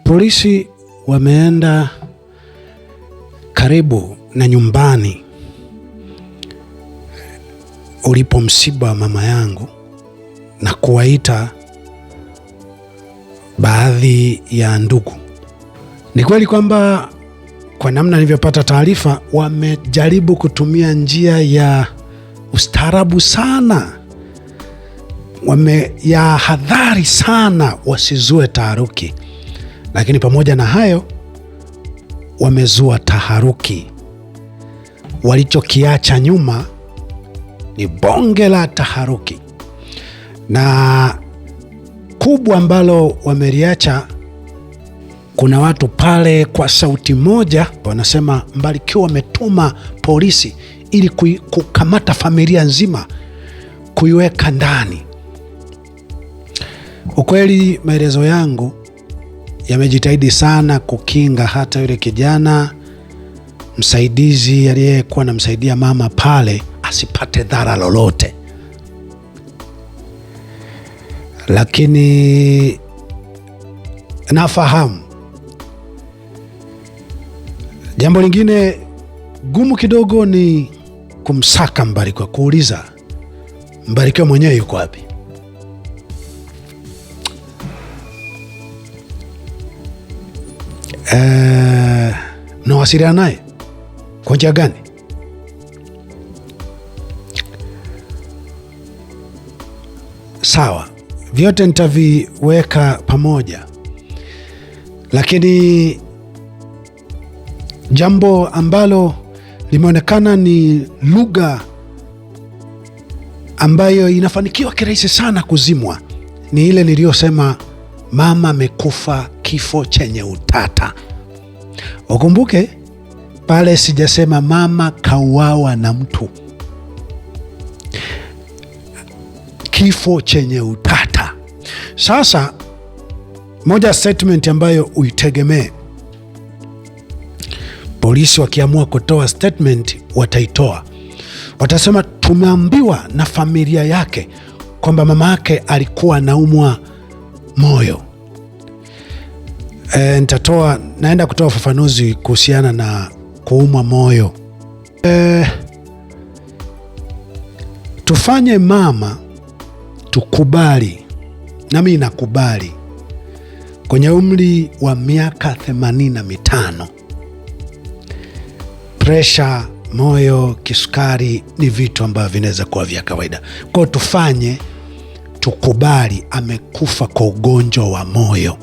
Polisi wameenda karibu na nyumbani ulipo msiba wa mama yangu na kuwaita baadhi ya ndugu. Ni kweli kwamba kwa namna nilivyopata taarifa, wamejaribu kutumia njia ya ustaarabu sana, wameyahadhari sana wasizue taharuki, lakini pamoja na hayo wamezua taharuki. Walichokiacha nyuma ni bonge la taharuki, na kubwa ambalo wameliacha, kuna watu pale kwa sauti moja wanasema Mbarikiwa wametuma polisi ili kukamata familia nzima, kuiweka ndani. Ukweli maelezo yangu yamejitahidi sana kukinga hata yule kijana msaidizi aliyekuwa anamsaidia mama pale asipate dhara lolote, lakini nafahamu jambo lingine gumu kidogo ni kumsaka Mbarikiwa, kuuliza Mbarikiwa mwenyewe yuko wapi. Nawasiliana naye kwa njia gani? Sawa, vyote nitaviweka pamoja, lakini jambo ambalo limeonekana ni lugha ambayo inafanikiwa kirahisi sana kuzimwa ni ile niliyosema, mama amekufa kifo chenye utata. Ukumbuke pale sijasema mama kauawa na mtu, kifo chenye utata. Sasa moja statement ambayo uitegemee, polisi wakiamua kutoa statement wataitoa, watasema tumeambiwa na familia yake kwamba mama yake alikuwa anaumwa moyo. Naenda kutoa ufafanuzi kuhusiana na kuumwa moyo. Tufanye mama tukubali, nami nakubali, kwenye umri wa miaka 85 presha, moyo, kisukari ni vitu ambavyo vinaweza kuwa vya kawaida. Kwa tufanye tukubali amekufa kwa ugonjwa wa moyo.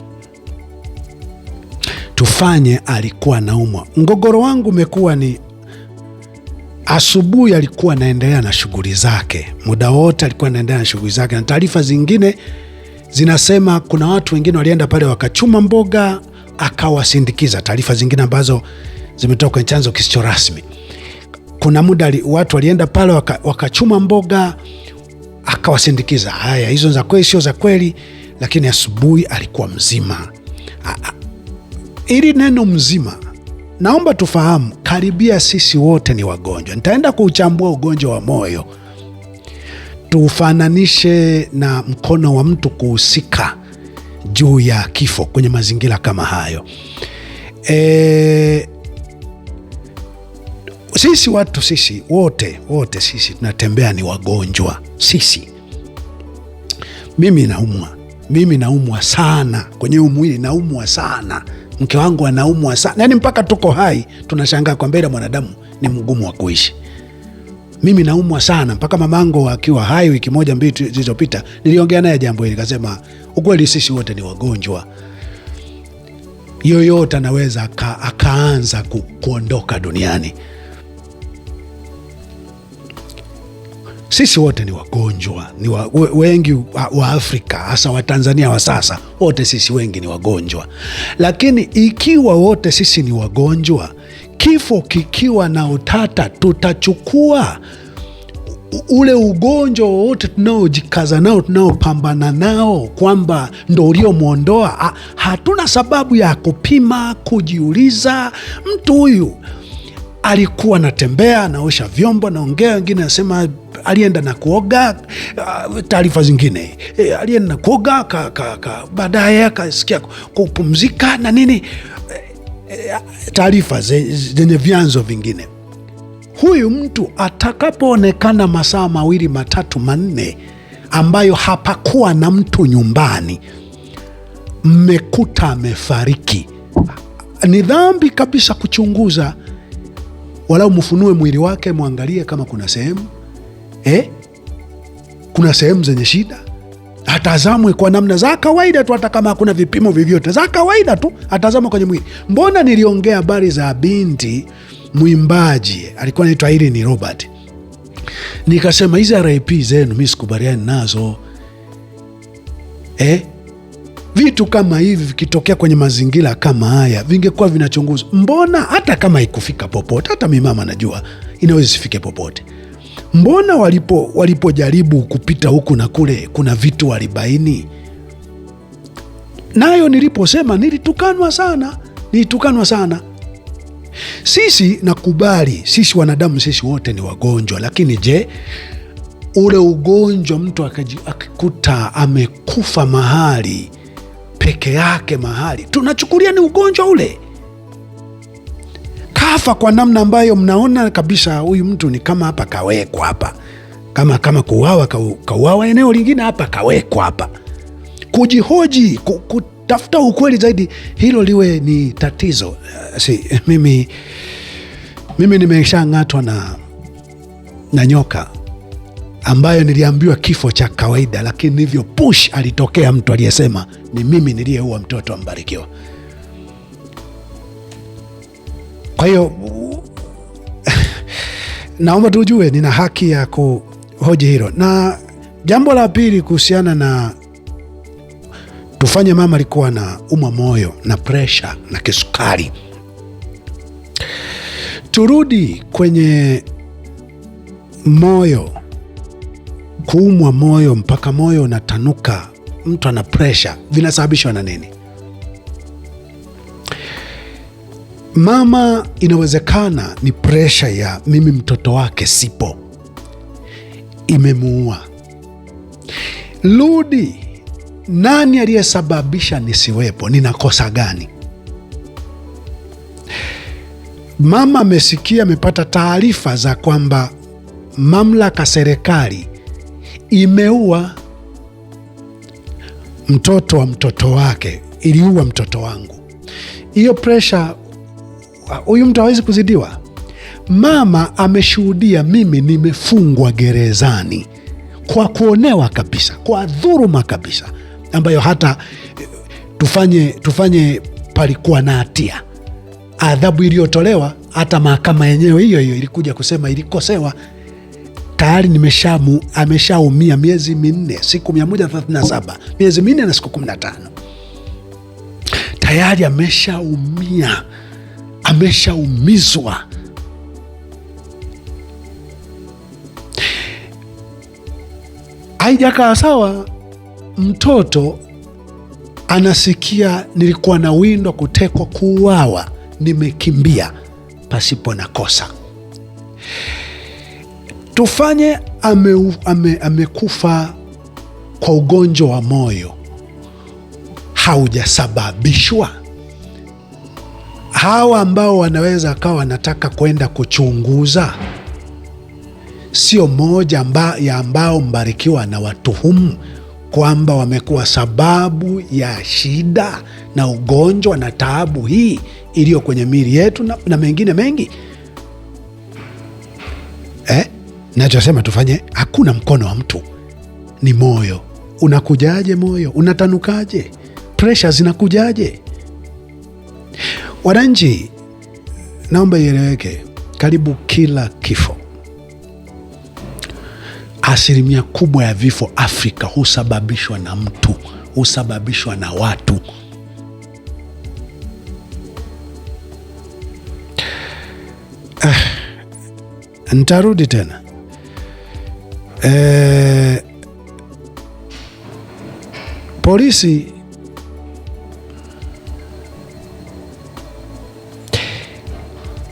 Tufanye alikuwa anaumwa. Mgogoro wangu umekuwa ni asubuhi alikuwa anaendelea na shughuli zake, muda wote alikuwa anaendelea na shughuli zake, na taarifa zingine zinasema kuna watu wengine walienda pale wakachuma mboga akawasindikiza. Taarifa zingine ambazo zimetoka kwenye chanzo kisicho rasmi, kuna muda watu walienda pale wakachuma mboga akawasindikiza. Haya, hizo za kweli sio za kweli, lakini asubuhi alikuwa mzima. Ili neno mzima, naomba tufahamu, karibia sisi wote ni wagonjwa. Nitaenda kuuchambua ugonjwa wa moyo, tufananishe na mkono wa mtu kuhusika juu ya kifo kwenye mazingira kama hayo. Sisi wote sisi tunatembea ni wagonjwa. Mimi naumwa sana kwenye mwili, naumwa sana, mke wangu anaumwa sana, yaani mpaka tuko hai tunashangaa kwa mbele mwanadamu ni mgumu wa kuishi. Mimi naumwa sana mpaka mamangu akiwa hai wiki moja mbili zilizopita niliongea naye jambo hili, nikasema ukweli sisi wote ni wagonjwa. Yoyote anaweza akaanza kuondoka duniani. Sisi wote ni wagonjwa, wengi wa Afrika, hasa wa Tanzania wa sasa, wote sisi wengi ni wagonjwa. Lakini ikiwa wote sisi ni wagonjwa, kifo kikiwa na utata, tutachukua ule ugonjwa wote tunaojikaza nao, tunaopambana nao kwamba ndo uliomwondoa. Hatuna sababu ya kupima, kujiuliza mtu huyu alikuwa anatembea, anaosha vyombo, naongea, wengine nasema alienda na kuoga. Taarifa zingine alienda na kuoga, baadaye akasikia kupumzika na nini, taarifa zenye vyanzo vingine. Huyu mtu atakapoonekana masaa 2, 3, 4 ambayo hapakuwa na mtu nyumbani, mmekuta amefariki, ni dhambi kabisa kuchunguza, walau mfunue mwili wake, mwangalie kama kuna sehemu kuna sehemu zenye shida, atazamwe kwa namna za kawaida tu, hata kama hakuna vipimo vyovyote, za kawaida tu atazamwe kwenye mwili. Mbona niliongea habari za binti mwimbaji alikuwa anaitwa Irene Robert, nikasema hizi RIP zenu mimi sikubaliani nazo. Vitu kama hivi vikitokea kwenye mazingira kama haya vingekuwa vinachunguzwa. Mbona hata kama ikufika popote, hata mimi mama najua inaweza sifike popote, mbona walipojaribu kupita huku na kule kuna vitu walibaini? Nayo niliposema nilitukanwa sana. Sisi nakubali, sisi wanadamu, sisi wote ni wagonjwa, lakini je, ule ugonjwa mtu akikuta amekufa mahali peke yake, mahali tunachukulia ni ugonjwa ule, kafa kwa namna ambayo mnaona kabisa huyu mtu ni kama hapa kawekwa hapa, kama kuuawa eneo lingine, hapa kawekwa hapa. Kujihoji, kutafuta ukweli zaidi, hilo liwe ni tatizo. Mimi nimeshang'atwa na nyoka ambayo niliambiwa kifo cha kawaida, lakini hivyo push alitokea mtu aliyesema ni mimi niliyeua mtoto wa Mbarikiwa. Kwa hiyo naomba tujue nina haki ya kuhoji hilo. Na jambo la pili kuhusiana na tufanye, mama alikuwa na umwa moyo na presha na kisukari. Turudi kwenye moyo, kuumwa moyo mpaka moyo unatanuka, mtu ana presha, vinasababishwa na nini? Mama inawezekana ni presha ya mimi mtoto wake sipo, imemuua. Rudi, nani aliyesababisha nisiwepo? Ninakosa gani? Mama amesikia, amepata taarifa za kwamba mamlaka, serikali imeua mtoto wa mtoto wake, iliua mtoto wangu. Hiyo presha huyu mtu hawezi kuzidiwa. Mama ameshuhudia mimi nimefungwa gerezani kwa kuonewa kabisa, kwa dhuluma kabisa, ambayo hata tufanye palikuwa na hatia, adhabu iliyotolewa hata mahakama yenyewe hiyo ilikuja kusema ilikosewa. Tayari ameshaumia miezi 4, siku 137, miezi 4 na siku 15. Tayari ameshaumia, ameshaumizwa. Haijakaa sawa. Mtoto anasikia nilikuwa na windo, kutekwa, kuuawa, nimekimbia pasipo na kosa. Tufanye amekufa kwa ugonjwa wa moyo, haujasababishwa. Hawa ambao wanaweza kawa wanataka kwenda kuchunguza, sio moja ambao Mbarikiwa na watuhumu kwamba wamekuwa sababu ya shida na ugonjwa na taabu hii iliyo kwenye miili yetu na mengine mengi. Nachosema tufanye, hakuna mkono wa mtu, ni moyo. Unakujaje moyo? Unatanukaje? Pressure zinakujaje? Wananchi, naomba ieleweke, karibu kila kifo, asilimia kubwa ya vifo Afrika husababishwa na mtu, husababishwa na watu. Nitarudi tena. Polisi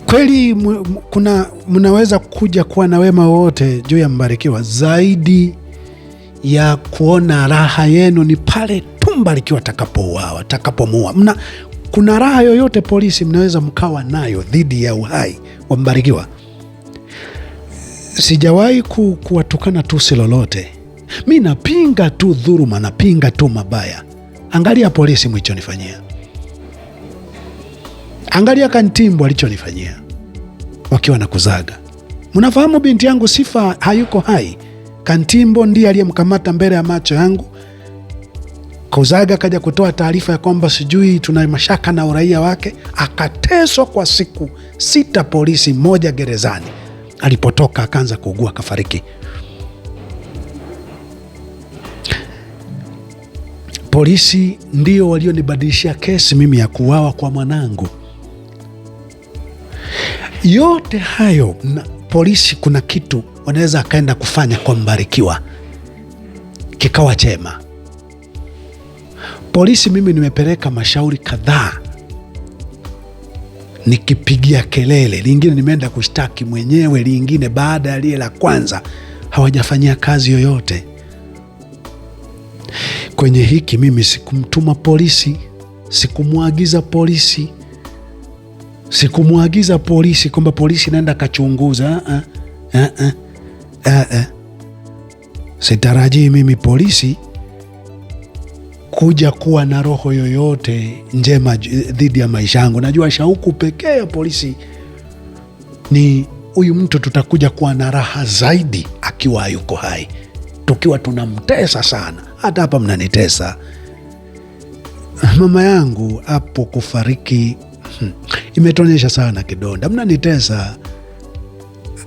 Kweli mnaweza kuja kuwa na wema wote juu ya Mbarikiwa, zaidi ya kuona raha yenu ni pale tu Mbarikiwa atakapouawa, atakapomuua. Kuna raha yoyote polisi mnaweza mkawa nayo dhidi ya uhai wa Mbarikiwa? Sijawahi kuwatukana tusi lolote. Mi napinga tu dhuluma, napinga tu mabaya. Angalia polisi mlichonifanyia, angalia Kantimbo alichonifanyia wakiwa na Kuzaga. Mnafahamu binti yangu Sifa hayuko hai. Kantimbo ndiye aliyemkamata mbele ya macho yangu. Kuzaga kaja kutoa taarifa ya kwamba sijui tuna mashaka na uraia wake, akateswa kwa siku 6 polisi, moja gerezani. Alipotoka akaanza kuugua, akafariki. Polisi ndio walionibadilishia kesi mimi ya kuuawa kwa mwanangu. Yote hayo polisi kuna kitu wanaweza akaenda kufanya kwa Mbarikiwa kikawa chema. Polisi mimi nimepeleka mashauri kadhaa nikipigia kelele, lingine nimeenda kushtaki mwenyewe, lingine baada ya lile la kwanza hawajafanyia kazi yoyote. Kwenye hiki mimi sikumtuma polisi, sikumwagiza polisi kwamba polisi naenda kachunguza. Sitarajii mimi polisi kuja kuwa na roho yoyote njema dhidi ya maisha yangu. Najua shauku pekee ya polisi ni huyu mtu tutakuja kuwa na raha zaidi akiwa hayuko hai. Tukiwa tunamtesa sana, hata hapa mnanitesa. Mama yangu hapo kufariki imetonyesha sana kidonda, mnanitesa.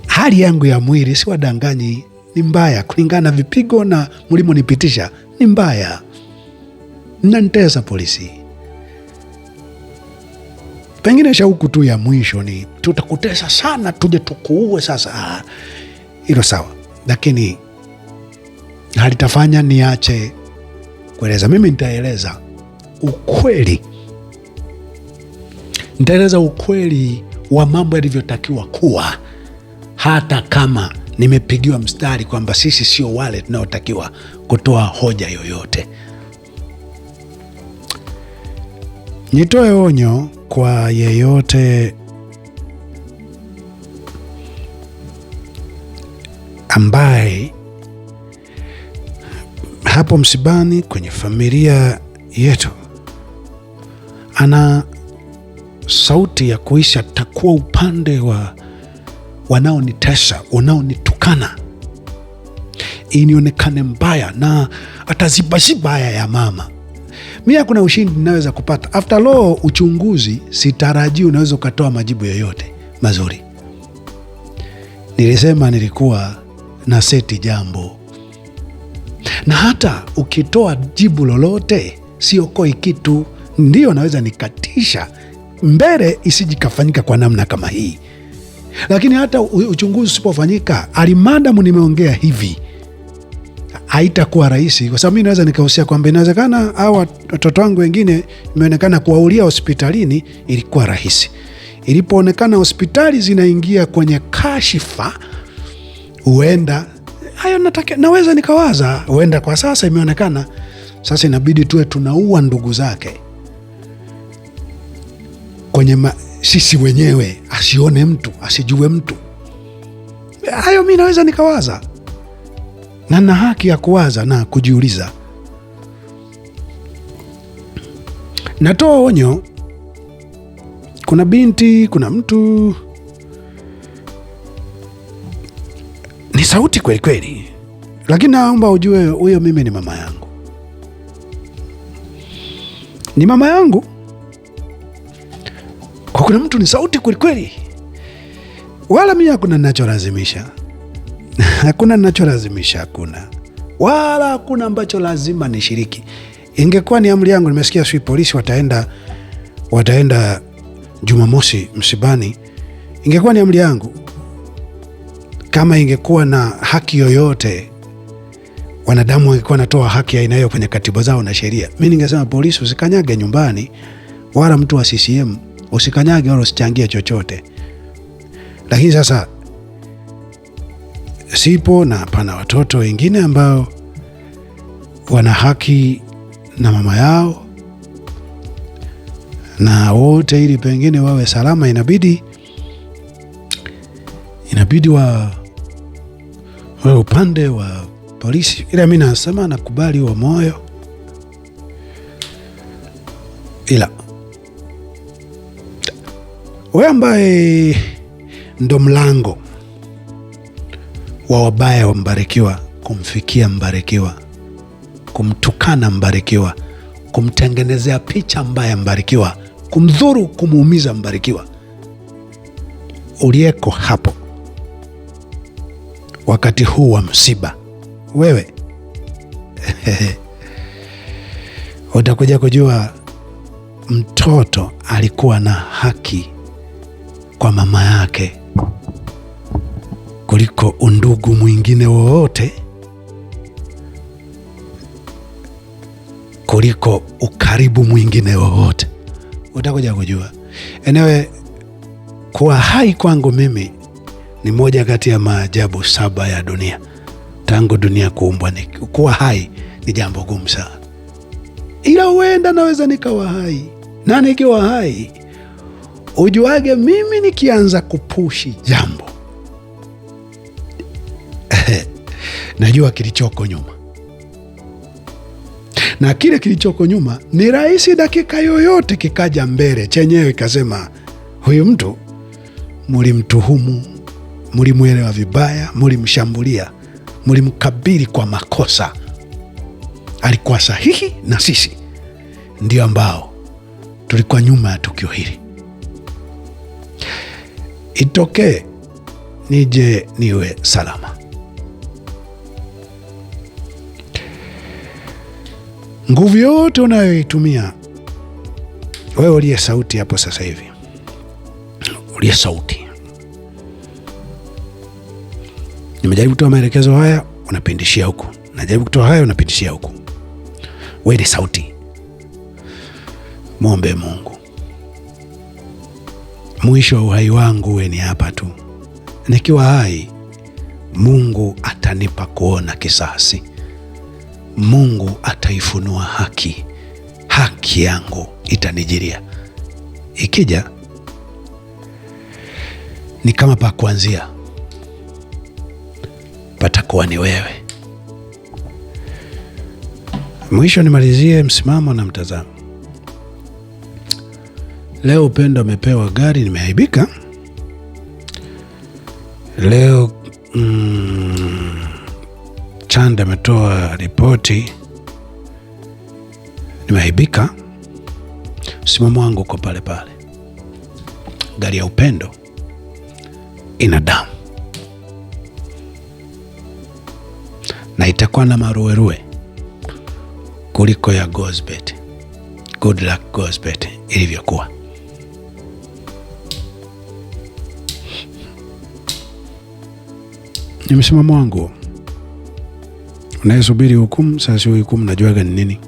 Hali yangu ya mwili siwadanganyi, ni mbaya kulingana na vipigo na mlimonipitisha, ni mbaya. Mnanitesa polisi. Pengine shauku tu ya mwisho ni tutakutesa sana tuje tukuue sasa. Hilo sawa, lakini halitafanya niache kueleza. Mimi nitaeleza ukweli, nitaeleza ukweli wa mambo yalivyotakiwa kuwa, hata kama nimepigiwa mstari kwamba sisi sio wale tunaotakiwa kutoa hoja yoyote. Nitoe onyo kwa yeyote ambaye hapo msibani kwenye familia yetu ana sauti ya kuisha takuwa upande wa wanaonitesa, wanaonitukana, inionekane mbaya na atazibaziba haya ya mama. Mimi hakuna ushindi ninaweza kupata. After all, uchunguzi sitarajii unaweza ukatoa majibu yoyote mazuri. Nilisema nilikuwa na seti jambo, na hata ukitoa jibu lolote siokoi kitu. Ndio naweza nikatisha mbele isijikafanyika kwa namna kama hii, lakini hata uchunguzi usipofanyika, alimadamu nimeongea hivi, haitakuwa rahisi. Kwa sababu mimi naweza nikahusia kwamba inawezekana au watoto wangu wengine imeonekana kuwaulia hospitalini, ilikuwa rahisi. Ilipoonekana hospitali zinaingia kwenye kashifa, huenda hayo naweza nikawaza, huenda kwa sasa imeonekana sasa inabidi tuwe tunaua ndugu zake kwenye sisi wenyewe, asione mtu, asijue mtu. Hayo mimi naweza nikawaza, na na haki ya kuwaza na kujiuliza. Natoa onyo, kuna binti, kuna mtu, ni sauti kweli kweli, lakini naomba ujue huyo mimi ni mama yangu. Ni mama yangu. Kwa kuna mtu ni sauti kweli kweli, wala mimi hakuna ninacholazimisha. Hakuna ninacholazimisha, hakuna. Wala hakuna ambacho lazima nishiriki. Ingekuwa ni amri yangu, nimesikia sui polisi wataenda Jumamosi msibani. Ingekuwa ni amri yangu, kama ingekuwa na haki yoyote, wanadamu wangekuwa natoa haki ya aina hiyo kwenye katiba zao na sheria, mimi ningesema polisi usikanyage nyumbani, wala mtu wa CCM usikanyage wala usichangie chochote. Lakini sasa sipo, na pana watoto wengine ambao wana haki na mama yao, na wote ili pengine wawe salama inabidi wa upande wa polisi. Ila mimi nasema nakubali wa moyo, ila wewe ambaye ndo mlango wa wabaya wa Mbarikiwa kumfikia Mbarikiwa, kumtukana Mbarikiwa, kumtengenezea picha mbaya Mbarikiwa, kumdhuru, kumuumiza Mbarikiwa, uliyeko hapo wakati huu wa msiba, wewe utakuja kujua mtoto alikuwa na haki kwa mama yake kuliko undugu mwingine wowote, kuliko ukaribu mwingine wowote. Utakuja kujua. Enewe, kuwa hai kwangu mimi ni moja kati ya maajabu 7 ya dunia. Tangu dunia kuumbwa, kuwa hai ni jambo gumu sana. Ila huenda naweza nikawa hai. Na nikiwa hai, ujuage mimi nikianza kupushi jambo, najua kilichoko nyuma. Na kile kilichoko nyuma ni rahisi dakika yoyote kikaja mbele chenyewe kasema, huyu mtu mulimtuhumu, mulimuelewa vibaya, mulimshambulia, mulimkabili kwa makosa. Alikuwa sahihi, na sisi ndio ambao tulikuwa nyuma ya tukio hili. Itokee nije niwe salama. Nguvu yote unayoitumia wewe uliye sauti hapo sasa hivi, uliye sauti, nimejaribu kutoa maelekezo haya, unapindishia huku, najaribu kutoa haya, unapindishia huku. Wewe ni sauti, muombe Mungu. Mwisho wa uhai wangu we ni hapa tu. Nikiwa hai, Mungu atanipa kuona kisasi. Mungu ataifunua haki. Haki yangu itanijiria. Ikija ni kama pa kuanzia, patakuwa ni wewe. Mwisho nimalizie msimamo na mtazamo. Leo Upendo amepewa gari, nimeaibika. Leo Chanda ametoa ripoti, nimeaibika. Msimamo wangu uko pale pale. Gari ya Upendo ina damu na itakuwa na maruerue kuliko ya Gozbert. Good luck Gozbert ilivyokuwa. Ni msimamo wangu. Unayesubiri hukumu, sasa hukumu najua ni nini.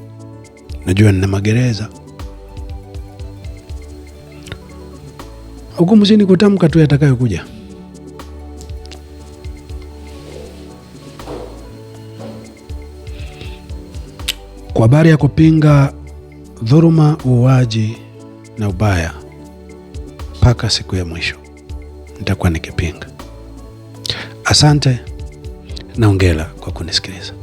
Najua nina magereza. Hukumu si ni kutamka tu yatakayokuja. Kwa habari ya kupinga dhuluma, uuaji na ubaya, mpaka siku ya mwisho nitakuwa nikipinga. Asante na hongera kwa kunisikiliza.